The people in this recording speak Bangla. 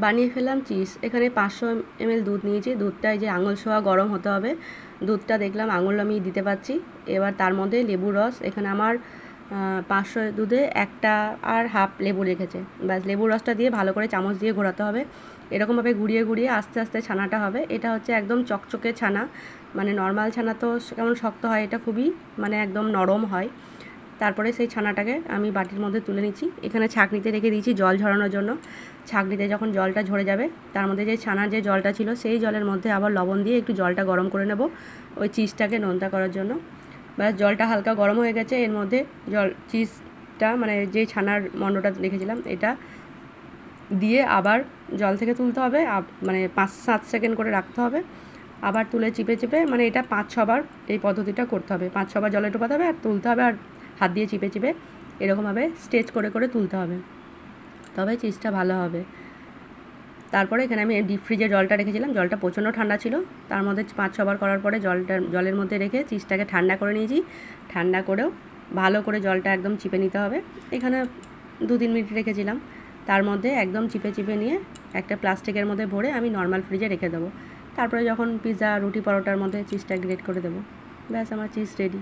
বানিয়ে ফেললাম চিজ। এখানে 500 ml দুধ নিয়েছি। দুধটা এই যে আঙুল ছোঁয়া গরম হতে হবে। দুধটা দেখলাম আঙুল আমি দিতে পারছি। এবার তার মধ্যে লেবুর রস, এখানে আমার 500 দুধে 1টা আর হাফ লেবু রেখেছে। ব্যাস লেবুর রসটা দিয়ে ভালো করে চামচ দিয়ে ঘোরাতে হবে। এরকমভাবে ঘুরিয়ে ঘুরিয়ে আস্তে আস্তে ছানাটা হবে। এটা হচ্ছে একদম চকচকে ছানা, মানে নর্মাল ছানা তো কেমন শক্ত হয়, এটা খুবই মানে একদম নরম হয়। তারপরে সেই ছানাটাকে আমি বাটির মধ্যে তুলে নিচ্ছি। এখানে ছাঁকনিতে রেখে দিয়েছি জল ঝরানোর জন্য। ছাঁকনিতে যখন জলটা ঝরে যাবে তার মধ্যে যে ছানার যে জলটা ছিল সেই জলের মধ্যে আবার লবণ দিয়ে একটু জলটা গরম করে নেব ওই চিজটাকে নোনতা করার জন্য। ব্যাস জলটা হালকা গরম হয়ে গেছে। এর মধ্যে চিজটা মানে যে ছানার মণ্ডটা রেখেছিলাম এটা দিয়ে আবার জল থেকে তুলতে হবে, মানে 5-7 সেকেন্ড করে রাখতে হবে। আবার তুলে চিপে চিপে, মানে এটা 5-6 বার এই পদ্ধতিটা করতে হবে। 5-6 বার জলে ডোবাতে হবে আর তুলতে হবে, আর হাত দিয়ে চিপে চিপে এরকমভাবে স্ট্রেচ করে করে তুলতে হবে, তবে চিজটা ভালো হবে। তারপরে এখানে আমি ডিপ ফ্রিজে জলটা রেখেছিলাম। জলটা প্রচণ্ড ঠান্ডা ছিল। তার মধ্যে 5-6 বার করার পরে জলের মধ্যে রেখে চিজটাকে ঠান্ডা করে নিয়েছি। ঠান্ডা করেও ভালো করে জলটা একদম চিপে নিতে হবে। এখানে 2-3 মিনিট রেখেছিলাম। তার মধ্যে একদম চিপে চিপে নিয়ে একটা প্লাস্টিকের মধ্যে ভরে আমি নর্মাল ফ্রিজে রেখে দেবো। তারপরে যখন পিৎজা, রুটি, পরোটার মধ্যে চিজটা গ্রেট করে দেবো। ব্যাস আমার চিজ রেডি।